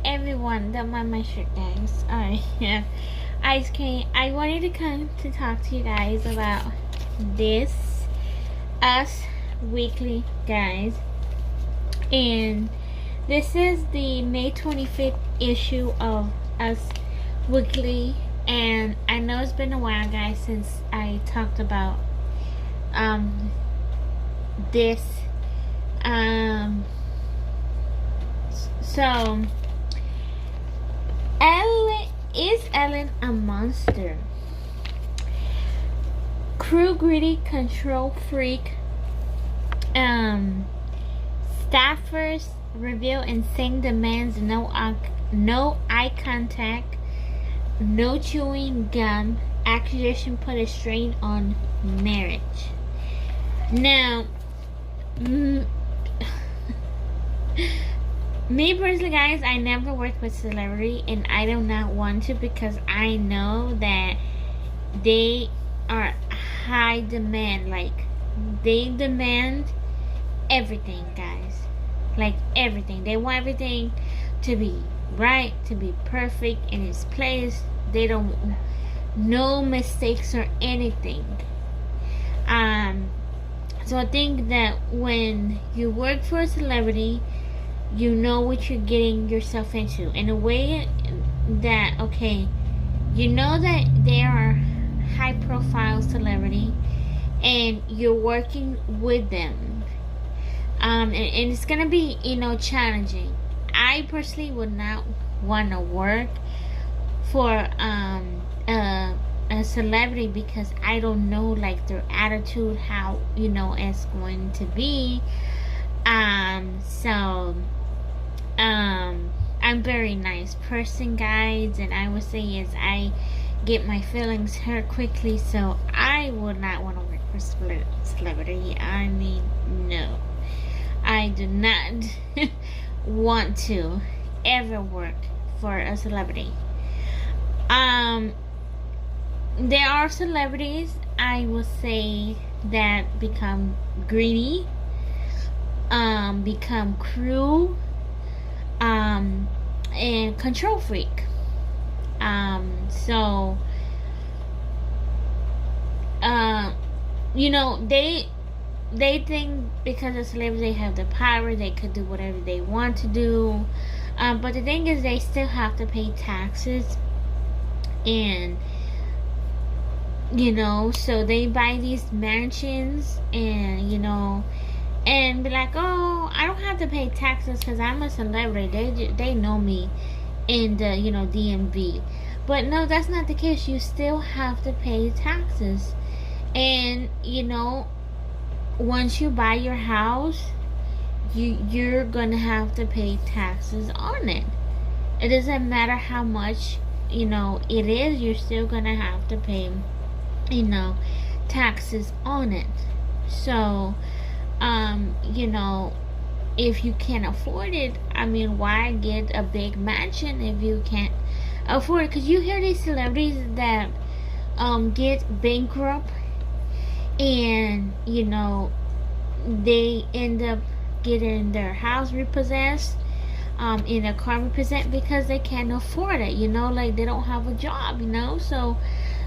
everyone, don't mind my shirt, guys. Alright, yeah. I wanted to come to talk to you guys about this Us Weekly, guys. And this is the May 25th issue of Us Weekly. And I know it's been a while, guys, since I talked about this. So, is Ellen a monster? Crew greedy control freak. Staffers reveal insane demands, no eye contact, no chewing gum. Accusation put a strain on marriage. Now, me personally, guys, I never worked with celebrity, and I do not want to, because I know that they are high demand. Like, they demand everything, guys. Like, everything. They want everything to be right, to be perfect in its place. They don't, no mistakes or anything. So I think that when you work for a celebrity, you know what you're getting yourself into, in a way that, okay, you know that they are high profile celebrity and you're working with them, and it's gonna be, challenging. I personally would not want to work for a celebrity, because I don't know, like, their attitude, how it's going to be. I'm very nice person, guys, and I would say is I get my feelings hurt quickly, so I would not want to work for celebrity. I mean, no, I do not want to ever work for a celebrity. There are celebrities, I would say, that become greedy, become cruel, and control freak. They think because of celebrities they have the power, they could do whatever they want to do. But the thing is, they still have to pay taxes, and so they buy these mansions, and and be like, oh, I don't have to pay taxes because I'm a celebrity. They know me in the DMV. But no, that's not the case. You still have to pay taxes. And once you buy your house, you're gonna have to pay taxes on it. It doesn't matter how much it is. You're still gonna have to pay taxes on it. So if you can't afford it, I mean, why get a big mansion if you can't afford it? Because you hear these celebrities that get bankrupt, and they end up getting their house repossessed, in a car repossessed, because they can't afford it. Like, they don't have a job. So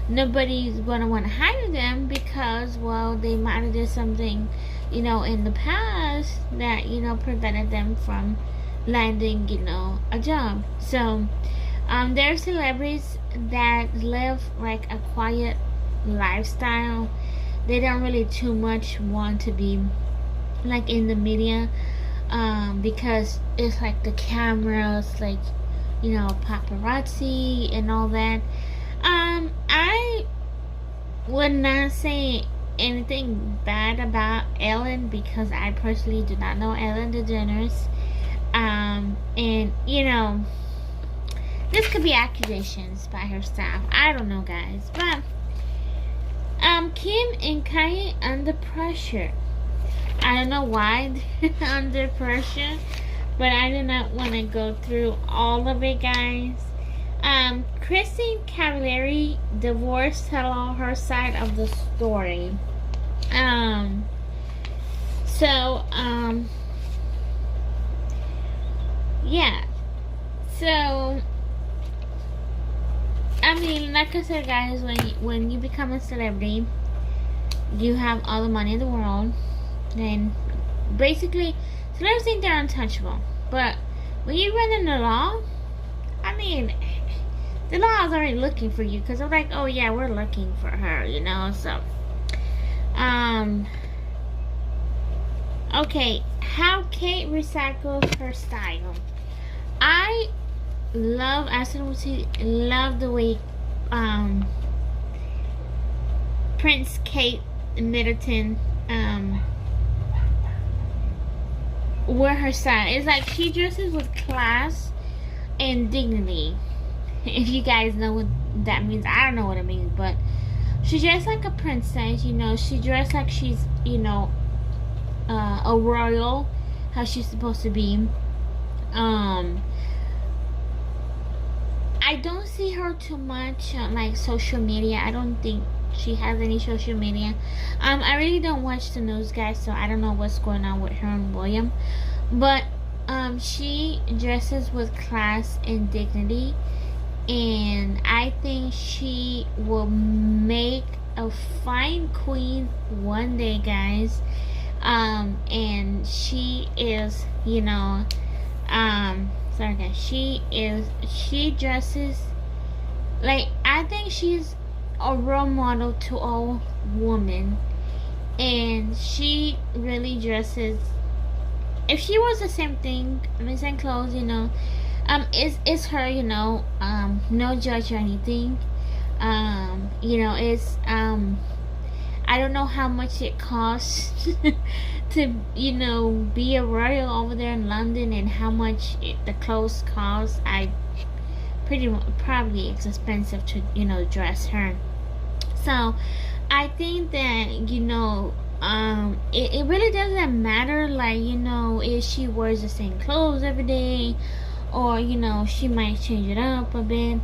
nobody's gonna want to hire them, because, well, they might have did something in the past that prevented them from landing a job. So there are celebrities that live like a quiet lifestyle. They don't really too much want to be like in the media, because it's like the cameras, like paparazzi and all that. I would not say anything bad about Ellen, because I personally do not know Ellen DeGeneres. And this could be accusations by her staff. I don't know, guys. But Kim and Kanye under pressure. I don't know why they're under pressure, but I do not want to go through all of it, guys. Christine Cavallari divorced, tell her side of the story. Yeah. So, I mean, like I said, guys, when you become a celebrity, you have all the money in the world. Then, basically, celebrities think they're untouchable. But when you run in the law, I mean, the law is already looking for you because they're like, oh yeah, we're looking for her, you know. So, okay, how Kate recycles her style. I absolutely love the way Prince Kate Middleton wear her style. It's like she dresses with class and dignity. If you guys know what that means, I don't know what it means, but she dressed like a princess, you know. She dressed like she's, you know, a royal, how she's supposed to be. I don't see her too much on like social media. I don't think she has any social media. I really don't watch the news, guys, so I don't know what's going on with her and William. But she dresses with class and dignity, and I think she will make a fine queen one day, guys. And she is, you know, sorry guys, she dresses like, I think she's a role model to all women, and she really dresses, if she was the same thing, I mean, same clothes, you know, it's her, you know, no judge or anything, you know, it's, I don't know how much it costs to, you know, be a royal over there in London, and how much the clothes cost. Probably it's expensive to, you know, dress her. So I think that, you know, it really doesn't matter, like, you know, if she wears the same clothes every day, or, you know, she might change it up a bit.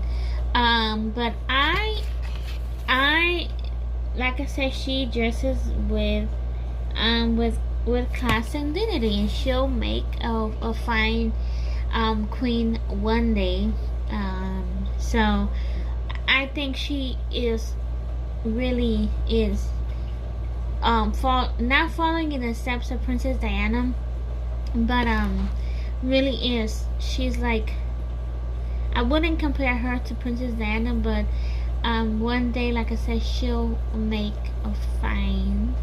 But I like I said, she dresses with class and dignity, and she'll make a fine queen one day. So I think she really is not following in the steps of Princess Diana, but really is. She's like, I wouldn't compare her to Princess Diana, but one day, like I said, she'll make a fine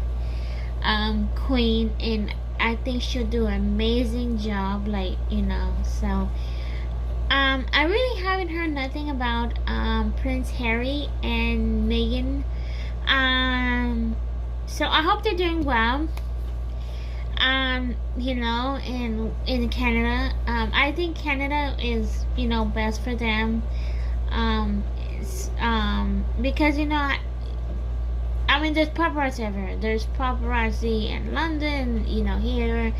queen, and I think she'll do an amazing job, like, you know. So I really haven't heard nothing about Prince Harry and Meghan. So I hope they're doing well, you know, in Canada. I think Canada is, you know, best for them, because, you know, I mean, there's paparazzi everywhere. There's paparazzi in London, you know, here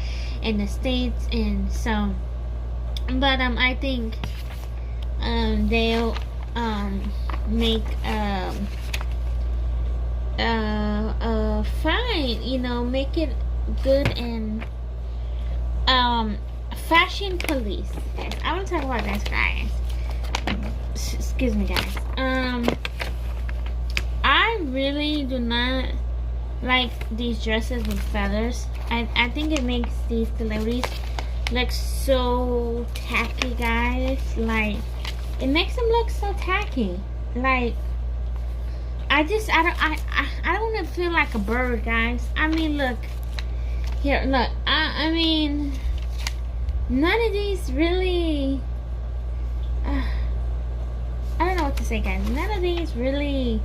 in the States, and so, but I think they'll make fine, you know, make it good. And fashion police, guys. I want to talk about this, guys. Excuse me, guys. I really do not like these dresses with feathers. I think it makes these celebrities look so tacky, guys. Like, it makes them look so tacky. Like, I don't want to feel like a bird, guys. I mean, look here, look. I mean, none of these really. I don't know what to say, guys. None of these really.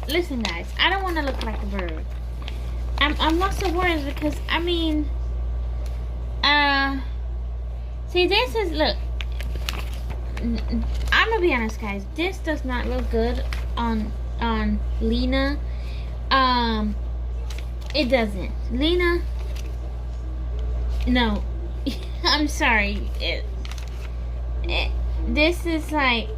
Listen, guys. I don't want to look like a bird. I'm lost of words, because I mean, see, this is, look. I'm gonna be honest, guys. This does not look good on Lena. It doesn't. Lena. No. I'm sorry. This is like,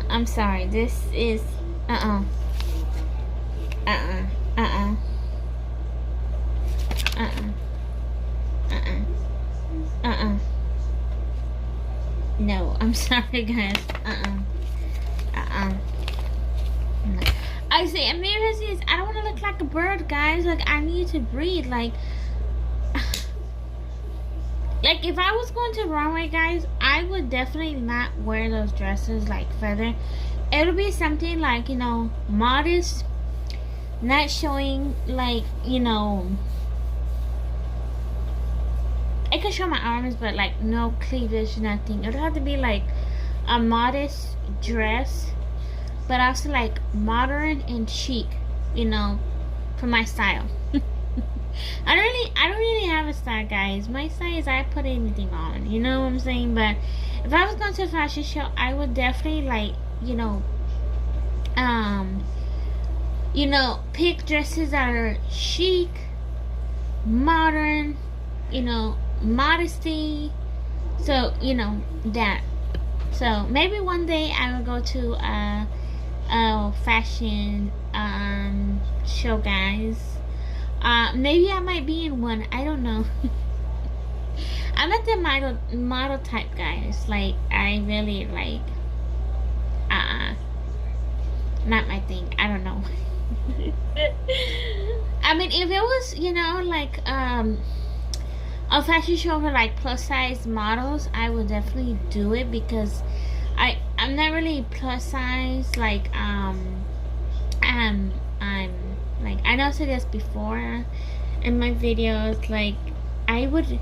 I'm sorry. This is, Uh-uh. Uh-uh. Uh-uh. Uh-uh. Uh-uh. Uh-uh. No, I'm sorry, guys. Uh-uh. Uh-uh. No. I say, I mean, I don't want to look like a bird, guys. Like, I need to breathe. Like, if I was going to runway, guys, I would definitely not wear those dresses, like, feather. It'll be something, like, you know, modest, not showing, like, you know, I can show my arms, but, like, no cleavage, nothing. It'll have to be, like, a modest dress, but also, like, modern and chic, you know, for my style. I don't really have a style, guys. My style is I put anything on, you know what I'm saying? But if I was going to a fashion show, I would definitely, like, you know, pick dresses that are chic, modern, you know, modesty. So, you know, that. So maybe one day I will go to a fashion show, guys. Maybe I might be in one. I don't know. I'm not the model type, guys. Like, I really like not my thing. I don't know. I mean, if it was, you know, like a fashion show for like plus size models, I would definitely do it, because I'm not really plus size. Like I'm like, I know I said this before in my videos, like I would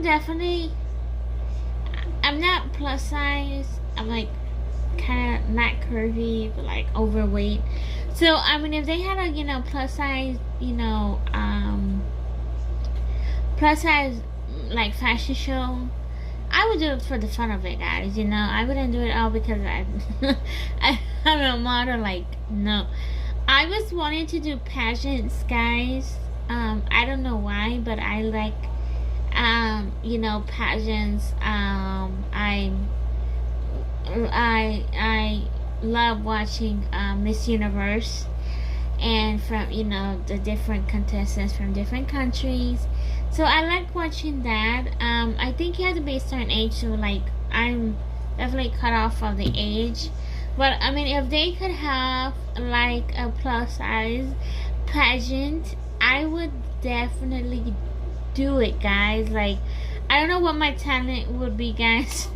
definitely, I'm not plus size, I'm like kind of not curvy, but like overweight. So I mean, if they had a, you know, plus size, you know, plus size like fashion show, I would do it for the fun of it, guys. You know, I wouldn't do it all because I'm a model. Like, no, I was wanting to do pageants, guys. I don't know why, but I like you know, pageants. I love watching Miss Universe, and from, you know, the different contestants from different countries. So I like watching that. I think you have to be a certain age, so like I'm definitely cut off of the age. But I mean, if they could have like a plus size pageant, I would definitely do it, guys. Like, I don't know what my talent would be, guys.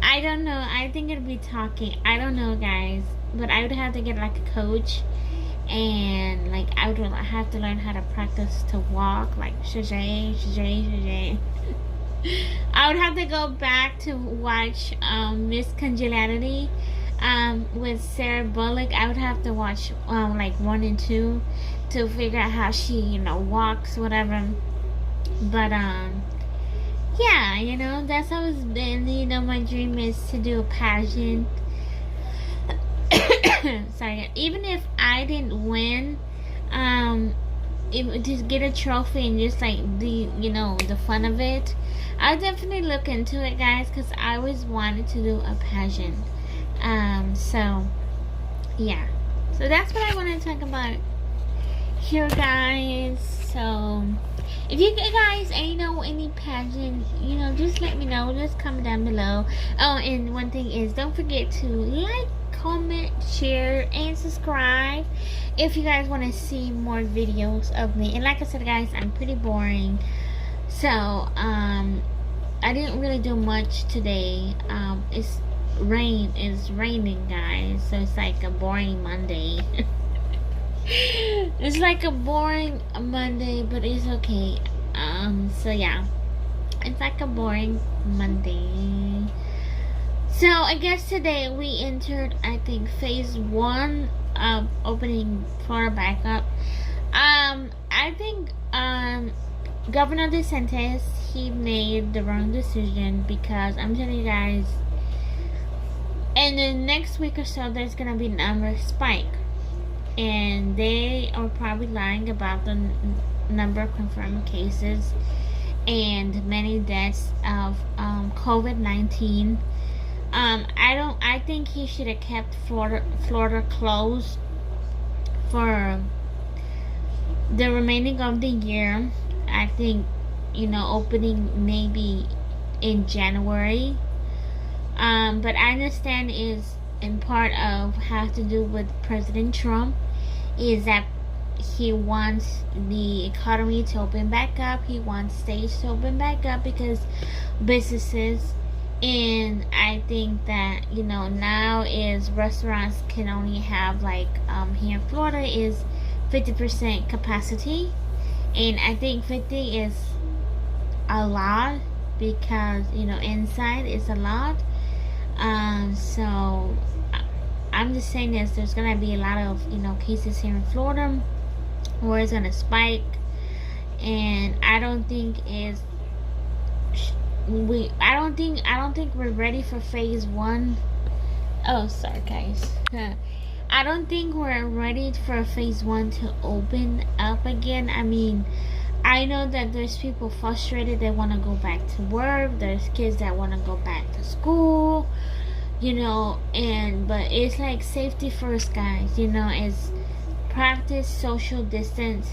I don't know. I think it'd be talking. I don't know, guys. But I would have to get like a coach, and like I would have to learn how to practice to walk, like shajay. I would have to go back to watch Miss Congeniality with Sarah Bullock. I would have to watch like 1 and 2 to figure out how she, you know, walks, whatever. But yeah, you know, that's always been, you know, my dream is to do a pageant. Sorry, even if I didn't win, just get a trophy and just like the, you know, the fun of it. I'll definitely look into it, guys, because I always wanted to do a pageant. So yeah, so that's what I want to talk about here, guys. So if you guys know any pageant, you know, just let me know. Just comment down below. Oh, and one thing is, don't forget to like, comment, share, and subscribe if you guys want to see more videos of me. And like I said, guys, I'm pretty boring, so I didn't really do much today. It's raining, guys, so it's like a boring Monday. It's like a boring Monday, but it's okay. So yeah, it's like a boring Monday. So I guess today we entered, I think, phase 1 of opening Florida back up. I think Governor DeSantis, he made the wrong decision, because I'm telling you guys, in the next week or so, there's gonna be number spike, and they are probably lying about the number of confirmed cases and many deaths of COVID-19. I think he should have kept Florida closed for the remaining of the year. I think, opening maybe in January. But I understand is in part of have to do with President Trump, is that he wants the economy to open back up. He wants states to open back up because businesses, and I think that now is restaurants can only have like here in Florida is 50% capacity, and I think 50 is a lot because inside is a lot. So I'm just saying this. There's gonna be a lot of cases here in Florida where it's gonna spike, and I don't think we're ready for phase one. Oh, sorry guys. I don't think we're ready for phase one to open up again. I mean, I know that there's people frustrated that want to go back to work. There's kids that want to go back to school, but it's like safety first, guys. It's practice social distance.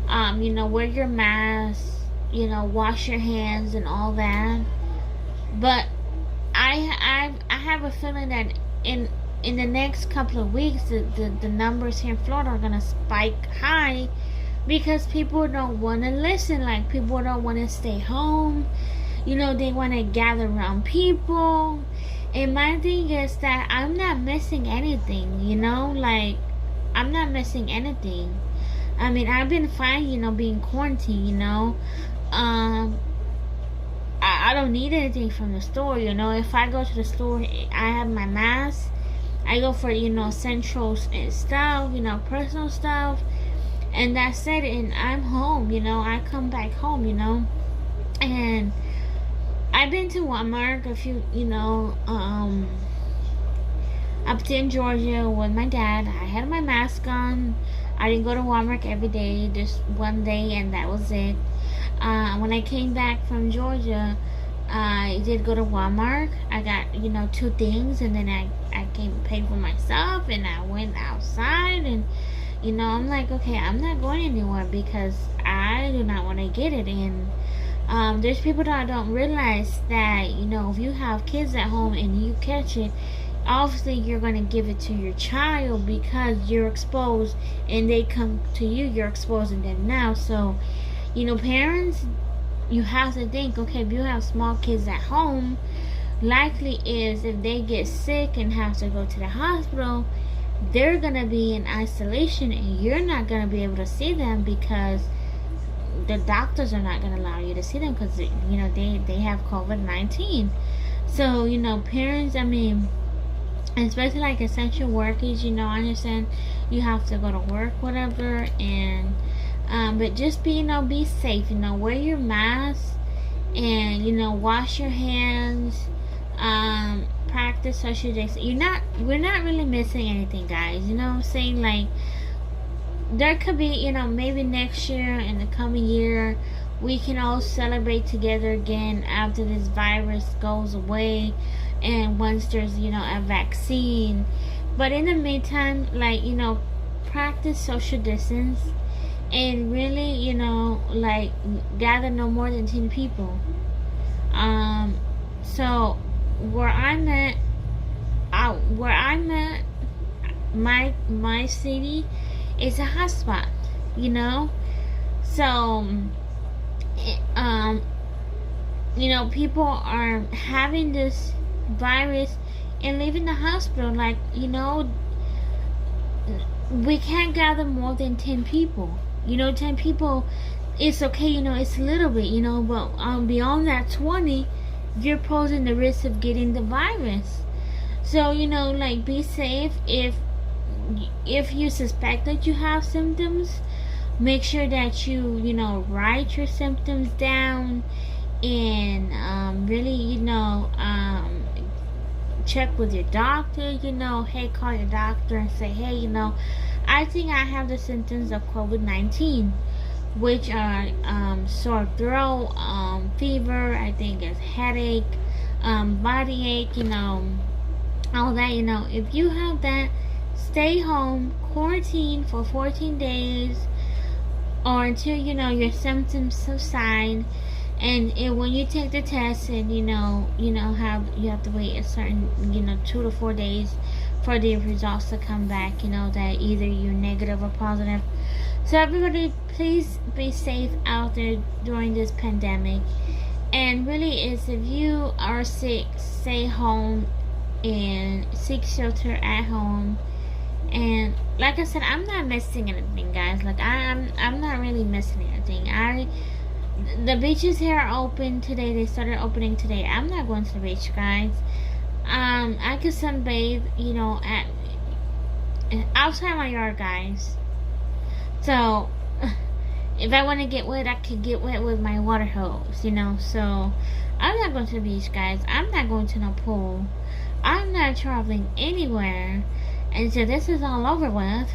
Wear your mask. Wash your hands and all that. But I have a feeling that in the next couple of weeks, the numbers here in Florida are gonna spike high because people don't want to listen. Like, people don't want to stay home. They want to gather around people. And my thing is that I'm not missing anything. Like, I'm not missing anything. I mean, I've been fine, being quarantined. I don't need anything from the store. If I go to the store, I have my mask. I go for essentials and stuff, personal stuff, and that's it. And I'm home. I come back home. And I've been to Walmart a few, up in Georgia with my dad. I had my mask on. I didn't go to Walmart every day, just one day, and that was it. When I came back from Georgia, I did go to Walmart. I got, 2 things, and then I came and paid for myself, and I went outside, and, I'm like, okay, I'm not going anywhere because I do not want to get it. And there's people that don't realize that, if you have kids at home and you catch it, obviously you're going to give it to your child because you're exposed, and they come to you, you're exposing them now. So, parents, you have to think, okay, if you have small kids at home, likely is if they get sick and have to go to the hospital, they're going to be in isolation, and you're not going to be able to see them because the doctors are not going to allow you to see them because, they have COVID-19. So, parents, I mean, especially like essential workers, I understand you have to go to work, whatever, and but just be safe. Wear your mask, and wash your hands. Practice social distance. We're not really missing anything, guys. You know what I'm saying? Like, there could be, maybe next year, in the coming year, we can all celebrate together again after this virus goes away, and once there's a vaccine. But in the meantime, like, practice social distance, and really, like, gather no more than 10 people. So where I'm at, my city is a hotspot, So, people are having this virus and leaving the hospital. Like, we can't gather more than 10 people. 10 people, it's okay, it's a little bit, but beyond that 20, you're posing the risk of getting the virus. So, like, be safe. If you suspect that you have symptoms, make sure that you, write your symptoms down, and really, check with your doctor. Hey, call your doctor and say, hey, I think I have the symptoms of COVID-19, which are sore throat, fever, I think it's headache, body ache, all that, if you have that, stay home, quarantine for 14 days, or until, your symptoms subside. And when you take the test, and you have to wait a certain 2 to 4 days for the results to come back, that either you're negative or positive. So everybody, please be safe out there during this pandemic. And really, is if you are sick, stay home and seek shelter at home. And like I said, I'm not missing anything, guys. Like I'm not really missing anything. The beaches here are open today. They started opening today. I'm not going to the beach, guys. I could sunbathe, at outside my yard, guys. So if I want to get wet, I could get wet with my water hose, So I'm not going to the beach, guys. I'm not going to no pool. I'm not traveling anywhere until this is all over with.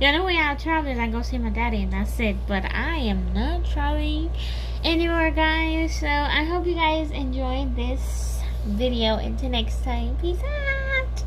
The only way I'll travel is I go see my daddy, and that's it. But I am not traveling anywhere, guys. So I hope you guys enjoyed this video. Until next time, peace out.